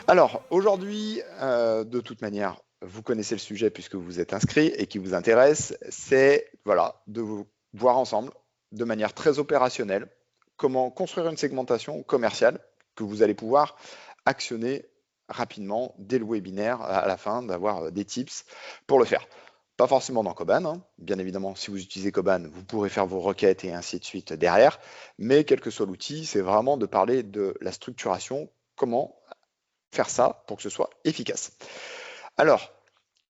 Alors, aujourd'hui, de toute manière, vous connaissez le sujet puisque vous êtes inscrit et qui vous intéresse, c'est voilà, de vous voir ensemble de manière très opérationnelle comment construire une segmentation commerciale que vous allez pouvoir actionner rapidement dès le webinaire à la fin, d'avoir des tips pour le faire. Pas forcément dans Koban, hein. Bien évidemment, si vous utilisez Koban, vous pourrez faire vos requêtes et ainsi de suite derrière, mais quel que soit l'outil, c'est vraiment de parler de la structuration, comment faire ça pour que ce soit efficace. Alors,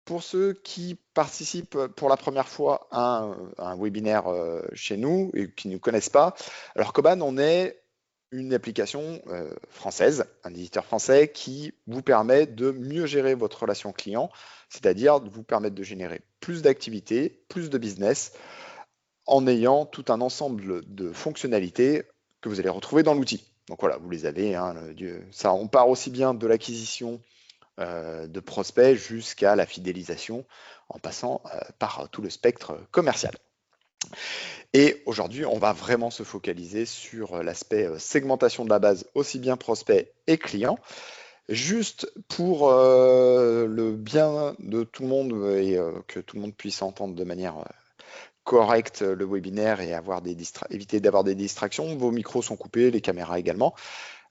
pour ceux qui participent pour la première fois à un webinaire chez nous et qui ne nous connaissent pas, alors Koban, on est une application française, un éditeur français qui vous permet de mieux gérer votre relation client, c'est-à-dire de vous permettre de générer plus d'activités, plus de business, en ayant tout un ensemble de fonctionnalités que vous allez retrouver dans l'outil. Donc voilà, vous les avez. Hein, ça, on part aussi bien de l'acquisition de prospects jusqu'à la fidélisation en passant par tout le spectre commercial. Et aujourd'hui, on va vraiment se focaliser sur l'aspect segmentation de la base, aussi bien prospects et clients. Juste pour le bien de tout le monde et que tout le monde puisse entendre de manière correcte le webinaire et éviter d'avoir des distractions, vos micros sont coupés, les caméras également.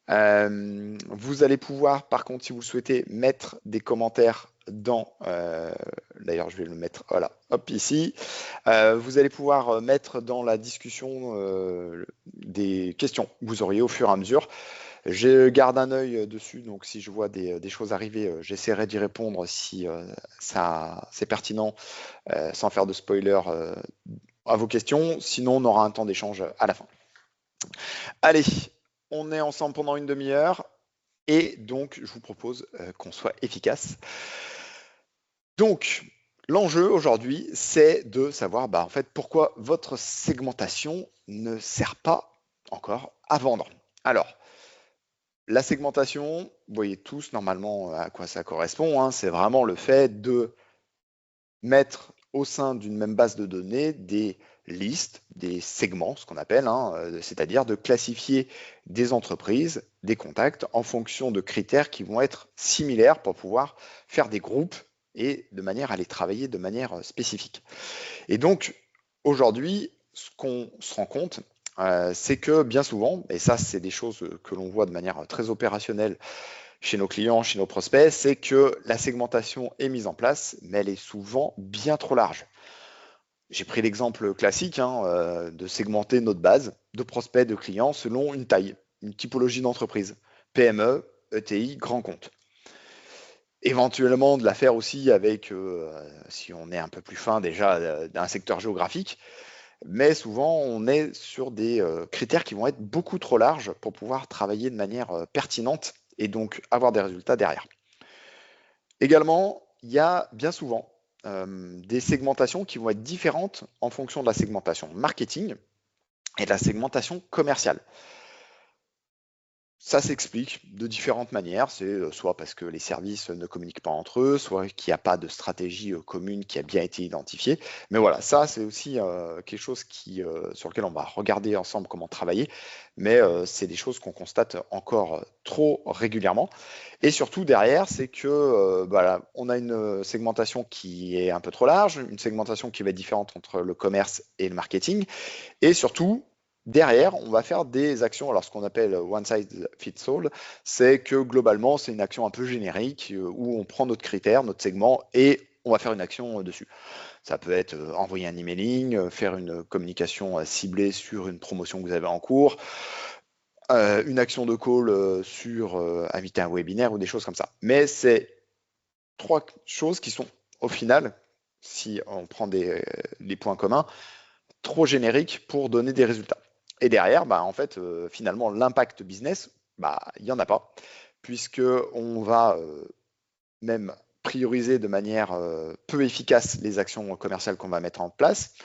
Vous allez pouvoir, par contre, si vous le souhaitez, mettre des commentaires dans, d'ailleurs je vais le mettre, voilà, hop, ici. Vous allez pouvoir mettre dans la discussion des questions que vous auriez au fur et à mesure. Je garde un œil dessus, donc si je vois des choses arriver, j'essaierai d'y répondre si c'est pertinent, sans faire de spoiler à vos questions. Sinon, on aura un temps d'échange à la fin. Allez, on est ensemble pendant une demi-heure. Et donc, je vous propose qu'on soit efficace. Donc, l'enjeu aujourd'hui, c'est de savoir en fait, pourquoi votre segmentation ne sert pas encore à vendre. Alors, la segmentation, vous voyez tous normalement à quoi ça correspond. Hein, c'est vraiment le fait de mettre au sein d'une même base de données des listes, des segments, ce qu'on appelle, hein, c'est-à-dire de classifier des entreprises, des contacts en fonction de critères qui vont être similaires pour pouvoir faire des groupes et de manière à les travailler de manière spécifique. Et donc, aujourd'hui, ce qu'on se rend compte, c'est que bien souvent, et ça c'est des choses que l'on voit de manière très opérationnelle chez nos clients, chez nos prospects, c'est que la segmentation est mise en place, mais elle est souvent bien trop large. J'ai pris l'exemple classique de segmenter notre base de prospects, de clients selon une taille, une typologie d'entreprise, PME, ETI, grand compte. Éventuellement de la faire aussi avec, si on est un peu plus fin déjà, d'un secteur géographique, mais souvent on est sur des critères qui vont être beaucoup trop larges pour pouvoir travailler de manière pertinente et donc avoir des résultats derrière. Également, il y a bien souvent des segmentations qui vont être différentes en fonction de la segmentation marketing et de la segmentation commerciale. Ça s'explique de différentes manières, c'est soit parce que les services ne communiquent pas entre eux, soit qu'il n'y a pas de stratégie commune qui a bien été identifiée. Mais voilà, ça c'est aussi quelque chose sur lequel on va regarder ensemble comment travailler, mais c'est des choses qu'on constate encore trop régulièrement. Et surtout derrière, c'est que voilà, on a une segmentation qui est un peu trop large, une segmentation qui va être différente entre le commerce et le marketing, et surtout, derrière, on va faire des actions, alors ce qu'on appelle one size fits all, c'est que globalement, c'est une action un peu générique où on prend notre critère, notre segment, et on va faire une action dessus. Ça peut être envoyer un emailing, faire une communication ciblée sur une promotion que vous avez en cours, une action de call sur inviter un webinaire ou des choses comme ça. Mais c'est trois choses qui sont, au final, si on prend les points communs, trop génériques pour donner des résultats. Et derrière, en fait, finalement, l'impact business, il n'y en a pas, puisqu'on va même prioriser de manière peu efficace les actions commerciales qu'on va mettre en place.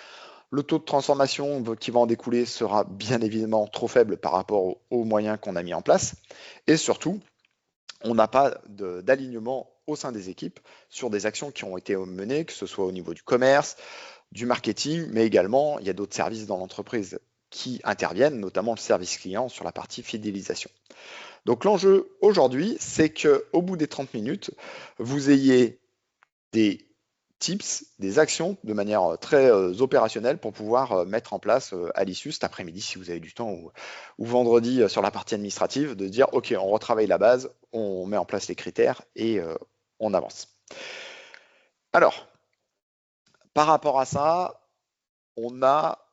Le taux de transformation qui va en découler sera bien évidemment trop faible par rapport aux moyens qu'on a mis en place. Et surtout, on n'a pas d'alignement au sein des équipes sur des actions qui ont été menées, que ce soit au niveau du commerce, du marketing, mais également, il y a d'autres services dans l'entreprise qui interviennent, notamment le service client sur la partie fidélisation. Donc l'enjeu aujourd'hui, c'est qu'au bout des 30 minutes, vous ayez des tips, des actions de manière très opérationnelle pour pouvoir mettre en place à l'issue cet après-midi, si vous avez du temps, ou vendredi sur la partie administrative, de dire ok, on retravaille la base, on met en place les critères et on avance. Alors, par rapport à ça, on a,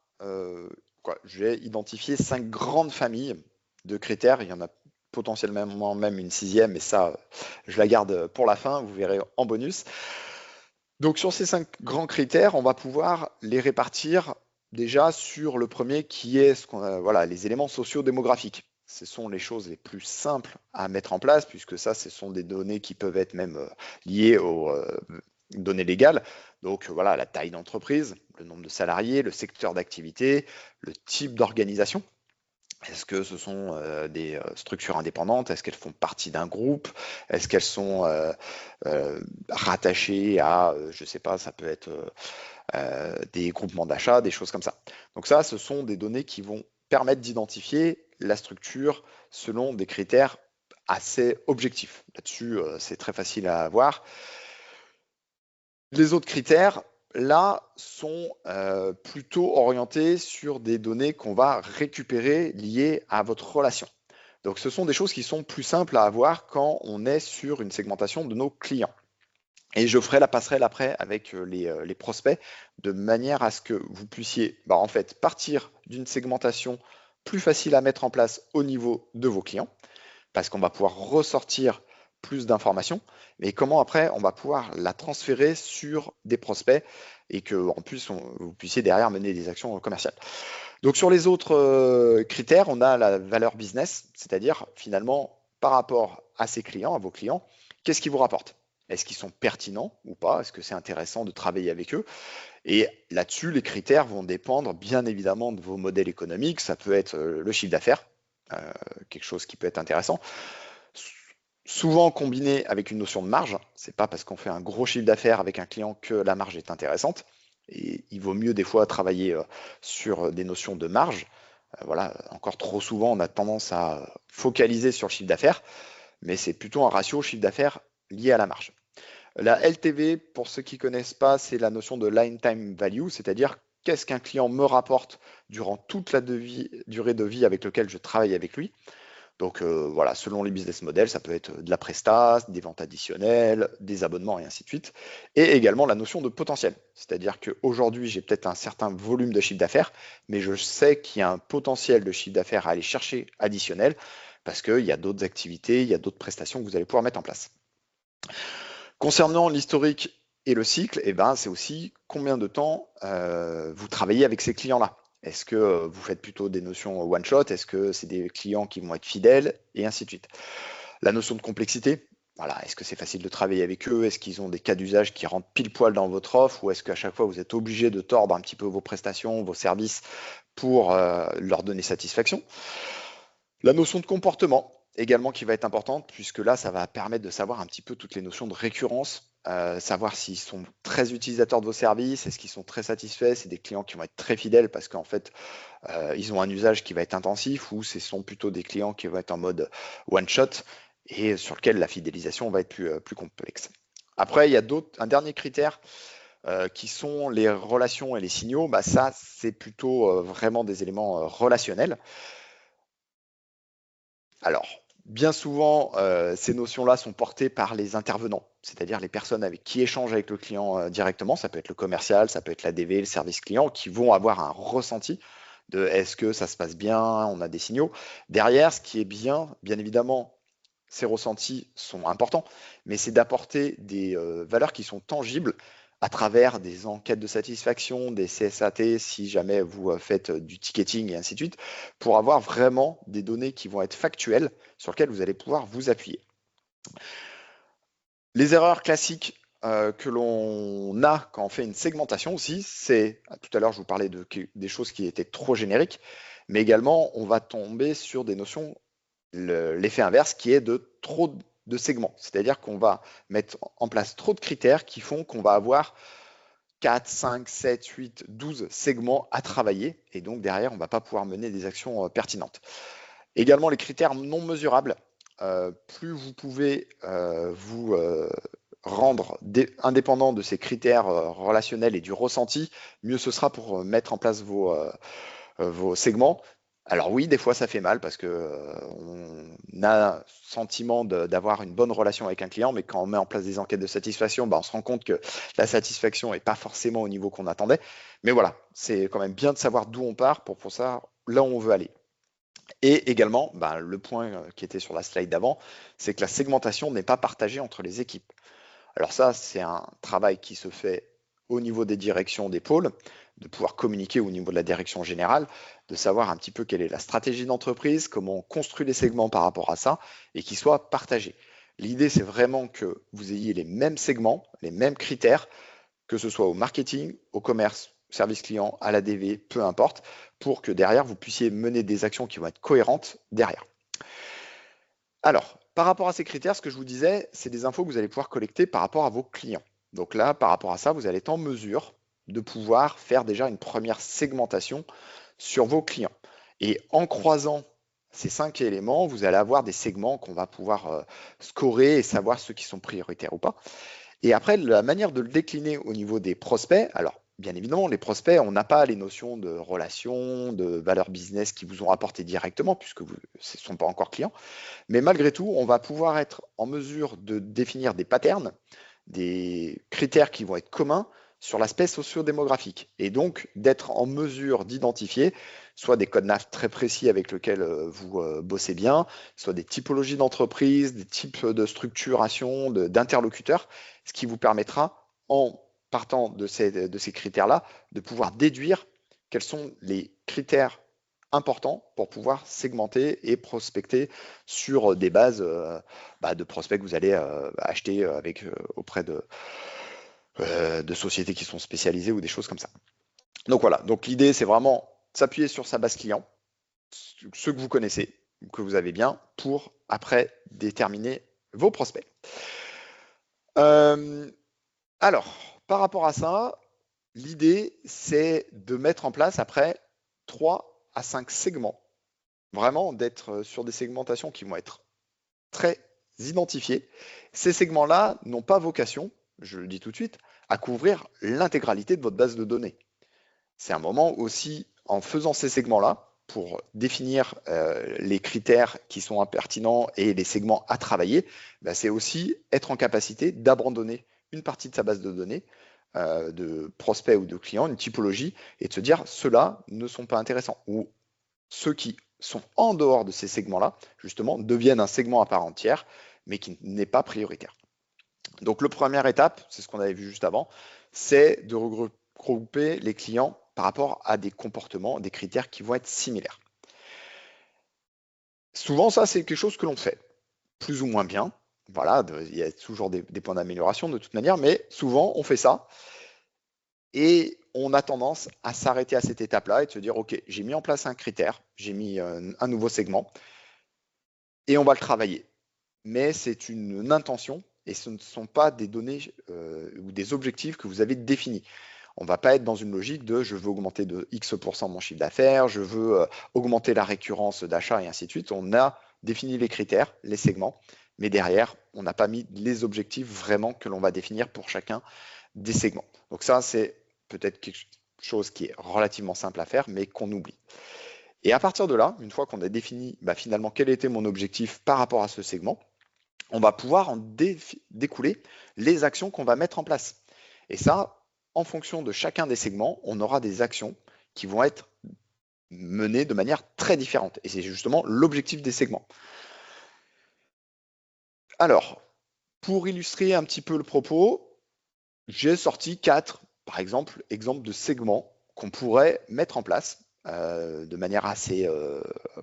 j'ai identifié 5 grandes familles de critères. Il y en a potentiellement même une sixième, mais ça, je la garde pour la fin, vous verrez en bonus. Donc sur ces 5 grands critères, on va pouvoir les répartir déjà sur le premier qui est les éléments socio-démographiques. Ce sont les choses les plus simples à mettre en place, puisque ça, ce sont des données qui peuvent être même liées aux données légales. Donc voilà, la taille d'entreprise, le nombre de salariés, le secteur d'activité, le type d'organisation. Est-ce que ce sont des structures indépendantes? Est-ce qu'elles font partie d'un groupe? Est-ce qu'elles sont rattachées à, je ne sais pas, ça peut être des groupements d'achat, des choses comme ça. Donc ça, ce sont des données qui vont permettre d'identifier la structure selon des critères assez objectifs. Là-dessus, c'est très facile à voir. Les autres critères, là, sont plutôt orientés sur des données qu'on va récupérer liées à votre relation. Donc, ce sont des choses qui sont plus simples à avoir quand on est sur une segmentation de nos clients. Et je ferai la passerelle après avec les prospects de manière à ce que vous puissiez en fait partir d'une segmentation plus facile à mettre en place au niveau de vos clients, parce qu'on va pouvoir ressortir plus d'informations, mais comment après on va pouvoir la transférer sur des prospects et que en plus vous puissiez derrière mener des actions commerciales. Donc sur les autres critères, on a la valeur business, c'est-à-dire finalement par rapport à ces clients, à vos clients, qu'est-ce qui vous rapporte? Est-ce qu'ils sont pertinents ou pas? Est-ce que c'est intéressant de travailler avec eux? Et là-dessus, les critères vont dépendre bien évidemment de vos modèles économiques. Ça peut être le chiffre d'affaires, quelque chose qui peut être intéressant. Souvent combiné avec une notion de marge. C'est pas parce qu'on fait un gros chiffre d'affaires avec un client que la marge est intéressante. Et il vaut mieux des fois travailler sur des notions de marge. Voilà, encore trop souvent, on a tendance à focaliser sur le chiffre d'affaires, mais c'est plutôt un ratio chiffre d'affaires lié à la marge. La LTV, pour ceux qui ne connaissent pas, c'est la notion de lifetime value, c'est-à-dire qu'est-ce qu'un client me rapporte durant toute la durée de vie avec laquelle je travaille avec lui. Donc voilà, selon les business models, ça peut être de la presta, des ventes additionnelles, des abonnements et ainsi de suite. Et également la notion de potentiel, c'est-à-dire qu'aujourd'hui, j'ai peut-être un certain volume de chiffre d'affaires, mais je sais qu'il y a un potentiel de chiffre d'affaires à aller chercher additionnel parce qu'il y a d'autres activités, il y a d'autres prestations que vous allez pouvoir mettre en place. Concernant l'historique et le cycle, c'est aussi combien de temps vous travaillez avec ces clients-là. Est-ce que vous faites plutôt des notions one-shot? Est-ce que c'est des clients qui vont être fidèles? Et ainsi de suite. La notion de complexité, voilà, est-ce que c'est facile de travailler avec eux? Est-ce qu'ils ont des cas d'usage qui rentrent pile poil dans votre offre? Ou est-ce qu'à chaque fois, vous êtes obligé de tordre un petit peu vos prestations, vos services pour leur donner satisfaction? La notion de comportement, également qui va être importante, puisque là, ça va permettre de savoir un petit peu toutes les notions de récurrence, savoir s'ils sont très utilisateurs de vos services, est-ce qu'ils sont très satisfaits, c'est des clients qui vont être très fidèles parce qu'en fait, ils ont un usage qui va être intensif, ou ce sont plutôt des clients qui vont être en mode one-shot et sur lequel la fidélisation va être plus complexe. Après, il y a un dernier critère qui sont les relations et les signaux. Ça, c'est plutôt vraiment des éléments relationnels. Alors, bien souvent, ces notions-là sont portées par les intervenants, c'est-à-dire les personnes avec qui échangent avec le client directement. Ça peut être le commercial, ça peut être l'ADV, le service client, qui vont avoir un ressenti de est-ce que ça se passe bien, on a des signaux. Derrière, ce qui est bien évidemment, ces ressentis sont importants, mais c'est d'apporter des valeurs qui sont tangibles à travers des enquêtes de satisfaction, des CSAT, si jamais vous faites du ticketing et ainsi de suite, pour avoir vraiment des données qui vont être factuelles sur lesquelles vous allez pouvoir vous appuyer. Les erreurs classiques que l'on a quand on fait une segmentation aussi, c'est, tout à l'heure je vous parlais des choses qui étaient trop génériques, mais également on va tomber sur des notions, l'effet inverse qui est de trop de segments, c'est-à-dire qu'on va mettre en place trop de critères qui font qu'on va avoir 4, 5, 7, 8, 12 segments à travailler, et donc derrière on ne va pas pouvoir mener des actions pertinentes. Également les critères non mesurables. plus vous pouvez vous rendre indépendant de ces critères relationnels et du ressenti, mieux ce sera pour mettre en place vos segments. Alors oui, des fois ça fait mal parce que on a le sentiment d'avoir une bonne relation avec un client, mais quand on met en place des enquêtes de satisfaction, bah, on se rend compte que la satisfaction n'est pas forcément au niveau qu'on attendait. Mais voilà, c'est quand même bien de savoir d'où on part pour ça là où on veut aller. Et également, bah, le point qui était sur la slide d'avant, c'est que la segmentation n'est pas partagée entre les équipes. Alors ça, c'est un travail qui se fait au niveau des directions des pôles, de pouvoir communiquer au niveau de la direction générale, de savoir un petit peu quelle est la stratégie d'entreprise, comment on construit les segments par rapport à ça, et qu'ils soient partagés. L'idée, c'est vraiment que vous ayez les mêmes segments, les mêmes critères, que ce soit au marketing, au commerce, service client, à la DV, peu importe, pour que derrière, vous puissiez mener des actions qui vont être cohérentes derrière. Alors, par rapport à ces critères, ce que je vous disais, c'est des infos que vous allez pouvoir collecter par rapport à vos clients. Donc là, par rapport à ça, vous allez être en mesure de pouvoir faire déjà une première segmentation sur vos clients. Et en croisant ces 5 éléments, vous allez avoir des segments qu'on va pouvoir scorer et savoir ceux qui sont prioritaires ou pas. Et après, la manière de le décliner au niveau des prospects, alors bien évidemment, les prospects, on n'a pas les notions de relations, de valeur business qui vous ont apporté directement, puisque vous ne sont pas encore clients. Mais malgré tout, on va pouvoir être en mesure de définir des patterns, des critères qui vont être communs sur l'aspect socio-démographique. Et donc, d'être en mesure d'identifier soit des codes NAF très précis avec lesquels vous bossez bien, soit des typologies d'entreprise, des types de structuration, d'interlocuteurs, ce qui vous permettra, en partant de ces critères-là, de pouvoir déduire quels sont les critères importants pour pouvoir segmenter et prospecter sur des bases de prospects que vous allez acheter auprès de sociétés qui sont spécialisées ou des choses comme ça. Donc voilà, donc l'idée c'est vraiment s'appuyer sur sa base client, ceux que vous connaissez, que vous avez bien, pour après déterminer vos prospects. Alors, par rapport à ça, l'idée c'est de mettre en place après 3 à 5 segments, vraiment d'être sur des segmentations qui vont être très identifiés. Ces segments-là n'ont pas vocation, je le dis tout de suite, à couvrir l'intégralité de votre base de données. C'est un moment aussi, en faisant ces segments-là, pour définir les critères qui sont impertinents et les segments à travailler, c'est aussi être en capacité d'abandonner une partie de sa base de données de prospects ou de clients, une typologie, et de se dire ceux-là ne sont pas intéressants. Ou ceux qui sont en dehors de ces segments-là, justement, deviennent un segment à part entière, mais qui n'est pas prioritaire. Donc, la première étape, c'est ce qu'on avait vu juste avant, c'est de regrouper les clients par rapport à des comportements, des critères qui vont être similaires. Souvent, ça, c'est quelque chose que l'on fait plus ou moins bien. Voilà, il y a toujours des points d'amélioration de toute manière, mais souvent, on fait ça. Et on a tendance à s'arrêter à cette étape-là et de se dire, OK, j'ai mis en place un critère, j'ai mis un nouveau segment, et on va le travailler. Mais c'est une intention et ce ne sont pas des données ou des objectifs que vous avez définis. On ne va pas être dans une logique de je veux augmenter de X% mon chiffre d'affaires, je veux augmenter la récurrence d'achat et ainsi de suite. On a défini les critères, les segments, mais derrière, on n'a pas mis les objectifs vraiment que l'on va définir pour chacun des segments. Donc ça, c'est peut-être quelque chose qui est relativement simple à faire, mais qu'on oublie. Et à partir de là, une fois qu'on a défini finalement quel était mon objectif par rapport à ce segment, on va pouvoir en découler les actions qu'on va mettre en place. Et ça, en fonction de chacun des segments, on aura des actions qui vont être menées de manière très différente. Et c'est justement l'objectif des segments. Alors, pour illustrer un petit peu le propos, j'ai sorti 4, par exemple, exemples de segments qu'on pourrait mettre en place de manière assez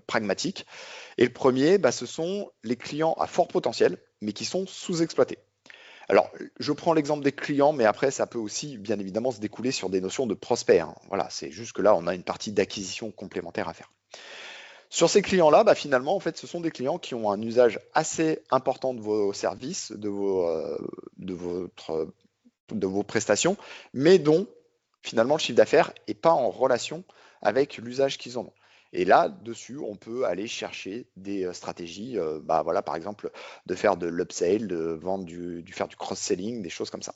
pragmatique. Et le premier, ce sont les clients à fort potentiel, mais qui sont sous-exploités. Alors, je prends l'exemple des clients, mais après, ça peut aussi, bien évidemment, se découler sur des notions de prospects. Hein. Voilà, c'est juste que là, on a une partie d'acquisition complémentaire à faire. Sur ces clients-là, finalement, en fait, ce sont des clients qui ont un usage assez important de vos services, de vos prestations, mais dont, finalement, le chiffre d'affaires n'est pas en relation avec l'usage qu'ils en ont. Et là, dessus, on peut aller chercher des stratégies, voilà, par exemple, de faire de l'upsell, de vendre faire du cross-selling, des choses comme ça.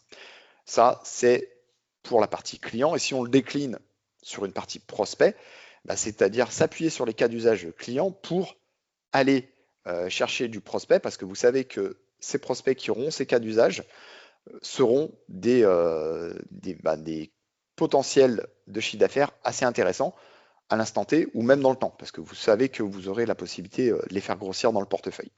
Ça, c'est pour la partie client. Et si on le décline sur une partie prospect, c'est-à-dire s'appuyer sur les cas d'usage client pour aller chercher du prospect, parce que vous savez que ces prospects qui auront ces cas d'usage seront des potentiels de chiffre d'affaires assez intéressants à l'instant T ou même dans le temps, parce que vous savez que vous aurez la possibilité de les faire grossir dans le portefeuille.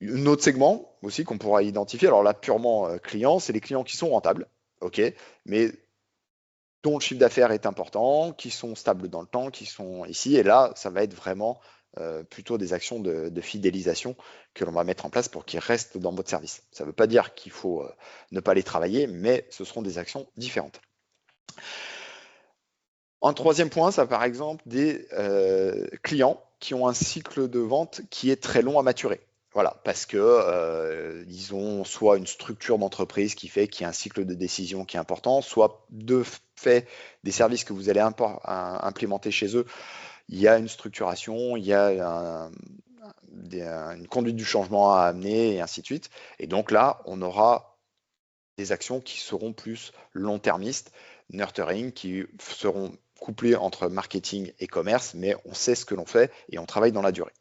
Un autre segment aussi qu'on pourra identifier, alors là purement client, c'est les clients qui sont rentables, ok, mais dont le chiffre d'affaires est important, qui sont stables dans le temps, qui sont ici, et là, ça va être vraiment plutôt des actions de fidélisation que l'on va mettre en place pour qu'ils restent dans votre service. Ça ne veut pas dire qu'il faut ne pas les travailler, mais ce seront des actions différentes. Un troisième point, ça par exemple des clients qui ont un cycle de vente qui est très long à maturer. Voilà, parce que ils ont soit une structure d'entreprise qui fait qu'il y a un cycle de décision qui est important, soit de fait des services que vous allez implémenter chez eux, il y a une structuration, il y a une conduite du changement à amener et ainsi de suite. Et donc là, on aura des actions qui seront plus long-termistes, nurturing, qui seront couplées entre marketing et commerce, mais on sait ce que l'on fait et on travaille dans la durée.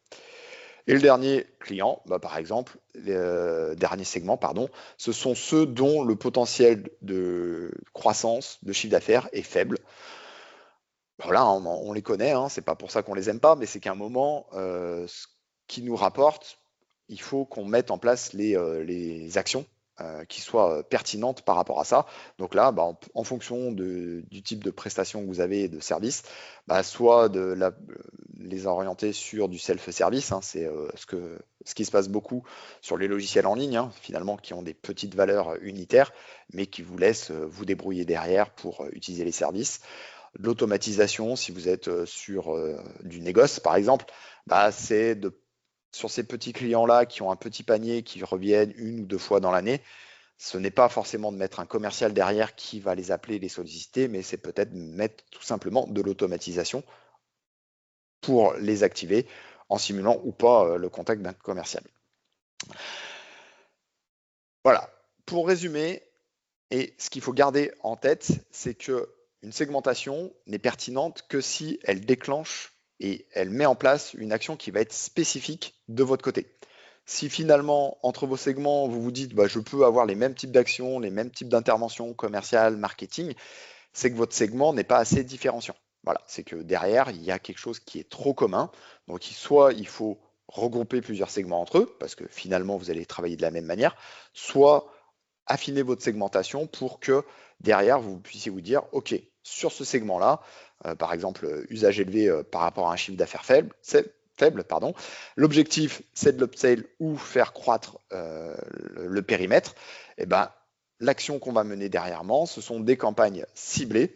Et le dernier client, par exemple, dernier segment, pardon, ce sont ceux dont le potentiel de croissance, de chiffre d'affaires est faible. Voilà, on les connaît, hein, c'est pas pour ça qu'on les aime pas, mais c'est qu'à un moment, ce qui nous rapporte, il faut qu'on mette en place les actions qui soient pertinentes par rapport à ça. Donc là, en fonction du type de prestation que vous avez et de service, soit les orienter sur du self-service, hein, c'est ce qui se passe beaucoup sur les logiciels en ligne, hein, finalement, qui ont des petites valeurs unitaires, mais qui vous laissent vous débrouiller derrière pour utiliser les services. De l'automatisation, si vous êtes sur du négoce, par exemple, c'est sur ces petits clients-là qui ont un petit panier, qui reviennent une ou deux fois dans l'année, ce n'est pas forcément de mettre un commercial derrière qui va les appeler, les solliciter, mais c'est peut-être mettre tout simplement de l'automatisation pour les activer en simulant ou pas le contact d'un commercial. Voilà, pour résumer, et ce qu'il faut garder en tête, c'est que une segmentation n'est pertinente que si elle déclenche et elle met en place une action qui va être spécifique de votre côté. Si finalement, entre vos segments, vous vous dites je peux avoir les mêmes types d'actions, les mêmes types d'interventions commerciales, marketing, c'est que votre segment n'est pas assez différenciant. Voilà, c'est que derrière, il y a quelque chose qui est trop commun. Donc, soit il faut regrouper plusieurs segments entre eux, parce que finalement, vous allez travailler de la même manière, soit affiner votre segmentation pour que derrière, vous puissiez vous dire, OK, sur ce segment-là, par exemple, usage élevé par rapport à un chiffre d'affaires faible, l'objectif, c'est de l'upsell ou faire croître le périmètre. Et l'action qu'on va mener derrière, ce sont des campagnes ciblées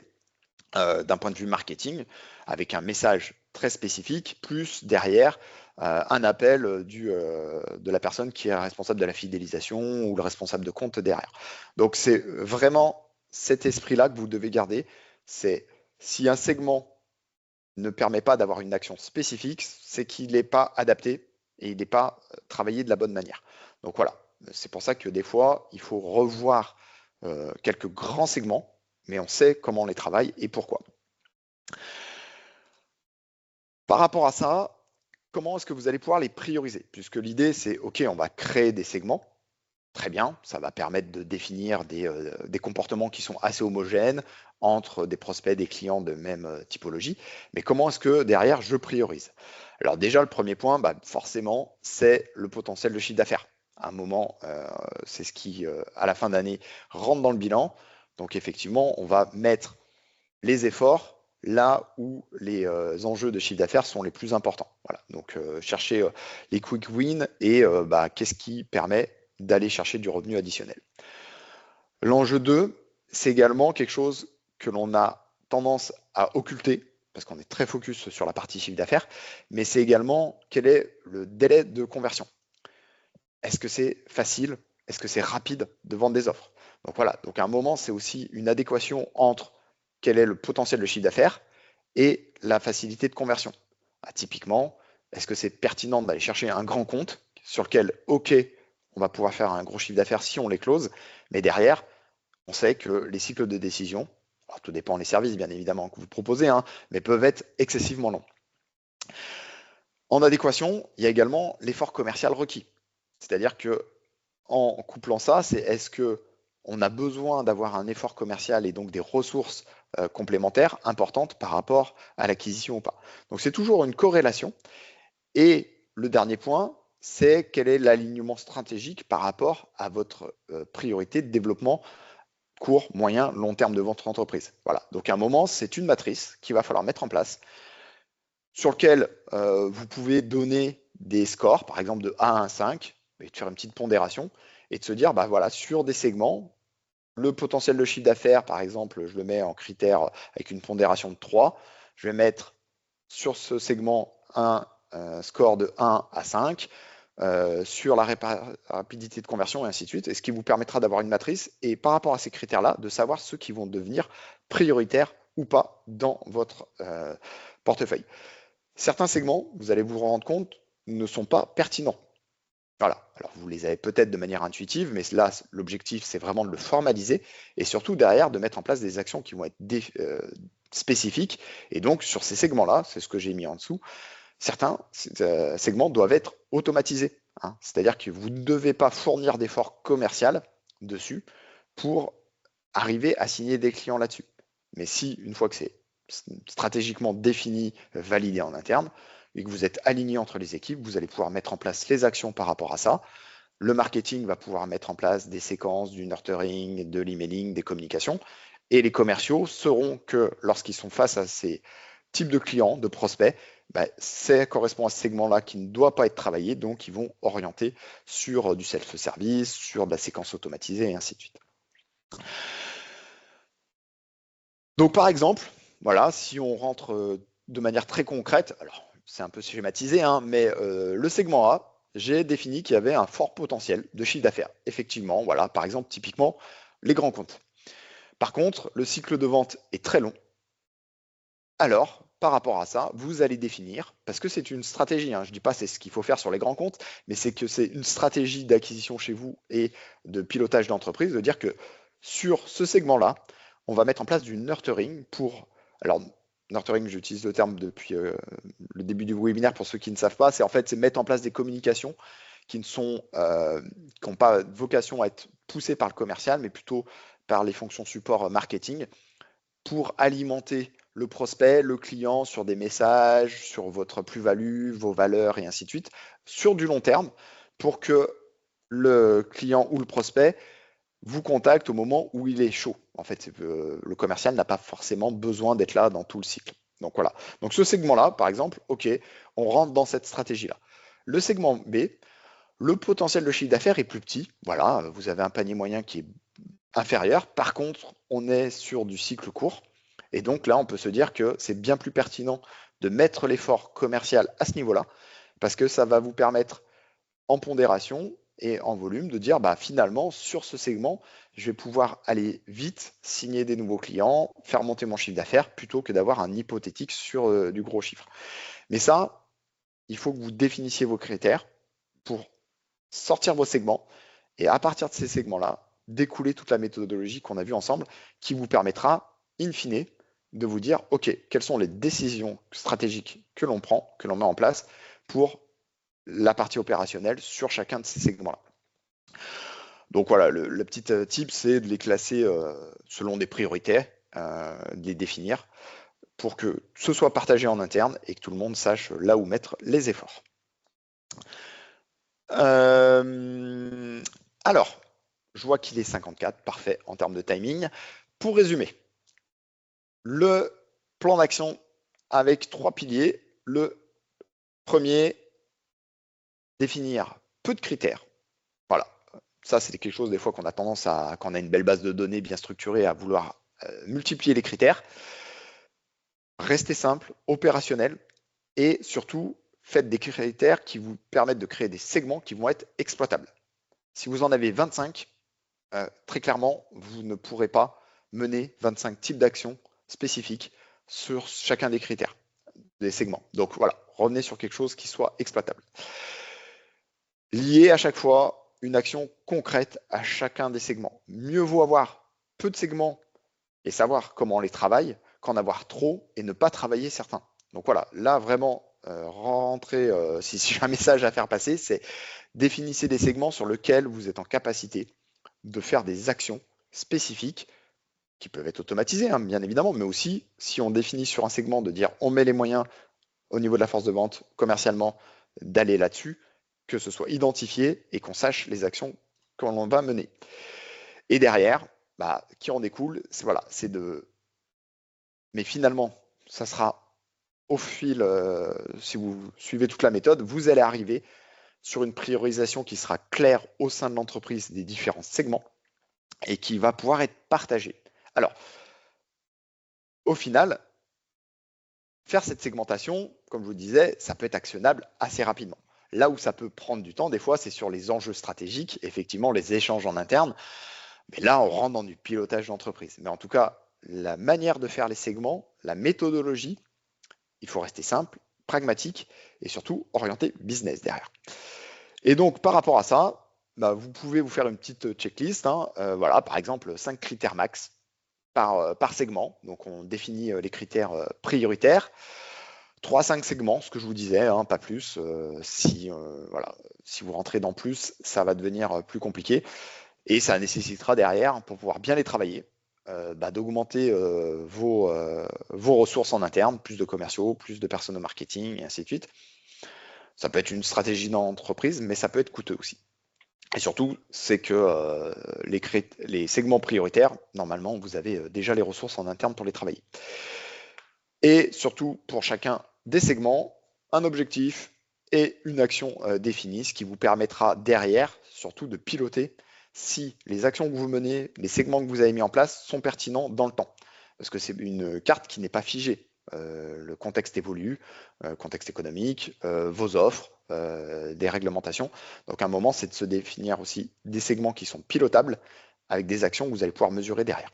d'un point de vue marketing, avec un message très spécifique, plus derrière un appel de la personne qui est responsable de la fidélisation ou le responsable de compte derrière. Donc c'est vraiment cet esprit-là que vous devez garder. C'est si un segment ne permet pas d'avoir une action spécifique, c'est qu'il n'est pas adapté et il n'est pas travaillé de la bonne manière. Donc voilà, c'est pour ça que des fois, il faut revoir quelques grands segments, mais on sait comment on les travaille et pourquoi. Par rapport à ça, comment est-ce que vous allez pouvoir les prioriser? Puisque l'idée, c'est, OK, on va créer des segments. Très bien, ça va permettre de définir des comportements qui sont assez homogènes entre des prospects, des clients de même typologie. Mais comment est-ce que derrière, je priorise? Alors déjà, le premier point, forcément, c'est le potentiel de chiffre d'affaires. À un moment, c'est ce qui, à la fin d'année, rentre dans le bilan. Donc effectivement, on va mettre les efforts là où les enjeux de chiffre d'affaires sont les plus importants. Voilà. Donc chercher les quick wins et qu'est-ce qui permet d'aller chercher du revenu additionnel. L'enjeu 2, c'est également quelque chose que l'on a tendance à occulter parce qu'on est très focus sur la partie chiffre d'affaires, mais c'est également quel est le délai de conversion. Est-ce que c'est facile? Est-ce que c'est rapide de vendre des offres? Donc voilà, donc à un moment, c'est aussi une adéquation entre quel est le potentiel de chiffre d'affaires et la facilité de conversion. Typiquement, est-ce que c'est pertinent d'aller chercher un grand compte sur lequel, OK, on va pouvoir faire un gros chiffre d'affaires si on les close, mais derrière, on sait que les cycles de décision, alors tout dépend des services bien évidemment que vous proposez, mais peuvent être excessivement longs. En adéquation, il y a également l'effort commercial requis. C'est-à-dire que en couplant ça, c'est est-ce que on a besoin d'avoir un effort commercial et donc des ressources complémentaires importantes par rapport à l'acquisition ou pas. Donc c'est toujours une corrélation. Et le dernier point, c'est quel est l'alignement stratégique par rapport à votre priorité de développement court, moyen, long terme de votre entreprise. Voilà. Donc à un moment, c'est une matrice qu'il va falloir mettre en place sur lequel vous pouvez donner des scores, par exemple de 1 à 5, et de faire une petite pondération et de se dire, bah voilà, sur des segments, le potentiel de chiffre d'affaires, par exemple, je le mets en critère avec une pondération de 3, je vais mettre sur ce segment un score de 1 à 5, sur la rapidité de conversion et ainsi de suite, et ce qui vous permettra d'avoir une matrice et par rapport à ces critères-là, de savoir ceux qui vont devenir prioritaires ou pas dans votre portefeuille. Certains segments, vous allez vous rendre compte, ne sont pas pertinents. Voilà, alors vous les avez peut-être de manière intuitive, mais là, l'objectif, c'est vraiment de le formaliser et surtout derrière de mettre en place des actions qui vont être spécifiques. Et donc, sur ces segments-là, c'est ce que j'ai mis en dessous, certains segments doivent être automatisés. C'est-à-dire que vous ne devez pas fournir d'efforts commerciaux dessus pour arriver à signer des clients là-dessus. Mais si, une fois que c'est stratégiquement défini, validé en interne, et que vous êtes aligné entre les équipes, vous allez pouvoir mettre en place les actions par rapport à ça. Le marketing va pouvoir mettre en place des séquences, du nurturing, de l'emailing, des communications. Et les commerciaux sauront que lorsqu'ils sont face à ces types de clients, de prospects, ça correspond à ce segment-là qui ne doit pas être travaillé, donc ils vont orienter sur du self-service, sur de la séquence automatisée et ainsi de suite. Donc par exemple, voilà, si on rentre de manière très concrète, alors c'est un peu schématisé, mais le segment A, j'ai défini qu'il y avait un fort potentiel de chiffre d'affaires. Effectivement, voilà, par exemple, typiquement, les grands comptes. Par contre, le cycle de vente est très long. Alors, par rapport à ça, vous allez définir, parce que c'est une stratégie, je ne dis pas c'est ce qu'il faut faire sur les grands comptes, mais c'est que c'est une stratégie d'acquisition chez vous et de pilotage d'entreprise, de dire que sur ce segment-là, on va mettre en place du nurturing pour... Alors, nurturing, j'utilise le terme depuis le début du webinaire pour ceux qui ne savent pas, c'est mettre en place des communications qui n'ont pas vocation à être poussées par le commercial, mais plutôt par les fonctions support marketing pour alimenter le prospect, le client sur des messages, sur votre plus-value, vos valeurs et ainsi de suite, sur du long terme, pour que le client ou le prospect vous contacte au moment où il est chaud. En fait, le commercial n'a pas forcément besoin d'être là dans tout le cycle. Donc voilà. Donc ce segment-là, par exemple, OK, on rentre dans cette stratégie-là. Le segment B, le potentiel de chiffre d'affaires est plus petit. Voilà, vous avez un panier moyen qui est inférieur. Par contre, on est sur du cycle court. Et donc là, on peut se dire que c'est bien plus pertinent de mettre l'effort commercial à ce niveau-là, parce que ça va vous permettre en pondération et en volume de dire finalement sur ce segment, je vais pouvoir aller vite, signer des nouveaux clients, faire monter mon chiffre d'affaires plutôt que d'avoir un hypothétique sur du gros chiffre. Mais ça, il faut que vous définissiez vos critères pour sortir vos segments et à partir de ces segments-là, découler toute la méthodologie qu'on a vue ensemble qui vous permettra, in fine, de vous dire, OK, quelles sont les décisions stratégiques que l'on prend, que l'on met en place pour la partie opérationnelle sur chacun de ces segments-là. Donc voilà, le petit tip, c'est de les classer selon des priorités, de les définir pour que ce soit partagé en interne et que tout le monde sache là où mettre les efforts. Alors, je vois qu'il est 54, parfait en termes de timing. Pour résumer, le plan d'action avec 3 piliers. Le premier, définir peu de critères. Voilà, ça c'est quelque chose des fois qu'on a tendance à, quand on a une belle base de données bien structurée, à vouloir multiplier les critères. Restez simple, opérationnel et surtout, faites des critères qui vous permettent de créer des segments qui vont être exploitables. Si vous en avez 25, très clairement, vous ne pourrez pas mener 25 types d'actions spécifiques sur chacun des critères, des segments. Donc voilà, revenez sur quelque chose qui soit exploitable. Liez à chaque fois une action concrète à chacun des segments. Mieux vaut avoir peu de segments et savoir comment on les travaille qu'en avoir trop et ne pas travailler certains. Donc voilà, là vraiment, si j'ai un message à faire passer, c'est définissez des segments sur lesquels vous êtes en capacité de faire des actions spécifiques qui peuvent être automatisées, hein, bien évidemment, mais aussi si on définit sur un segment de dire on met les moyens au niveau de la force de vente commercialement d'aller là-dessus, que ce soit identifié et qu'on sache les actions qu'on va mener. Et derrière, qui en découle, c'est de. Mais finalement, ça sera au fil, si vous suivez toute la méthode, vous allez arriver sur une priorisation qui sera claire au sein de l'entreprise des différents segments et qui va pouvoir être partagée. Alors, au final, faire cette segmentation, comme je vous disais, ça peut être actionnable assez rapidement. Là où ça peut prendre du temps, des fois, c'est sur les enjeux stratégiques, effectivement, les échanges en interne. Mais là, on rentre dans du pilotage d'entreprise. Mais en tout cas, la manière de faire les segments, la méthodologie, il faut rester simple, pragmatique et surtout orienté business derrière. Et donc, par rapport à ça, vous pouvez vous faire une petite checklist. Voilà, par exemple, 5 critères max par segment. Donc, on définit les critères prioritaires. 3-5 segments, ce que je vous disais, pas plus. Si vous rentrez dans plus, ça va devenir plus compliqué. Et ça nécessitera derrière, pour pouvoir bien les travailler, d'augmenter vos ressources en interne, plus de commerciaux, plus de personnes au marketing, et ainsi de suite. Ça peut être une stratégie d'entreprise, mais ça peut être coûteux aussi. Et surtout, c'est que les segments prioritaires, normalement, vous avez déjà les ressources en interne pour les travailler. Et surtout, pour chacun des segments, un objectif et une action définie, ce qui vous permettra derrière, surtout, de piloter si les actions que vous menez, les segments que vous avez mis en place sont pertinents dans le temps. Parce que c'est une carte qui n'est pas figée. Le contexte évolue, contexte économique, vos offres, des réglementations. Donc à un moment, c'est de se définir aussi des segments qui sont pilotables avec des actions que vous allez pouvoir mesurer derrière.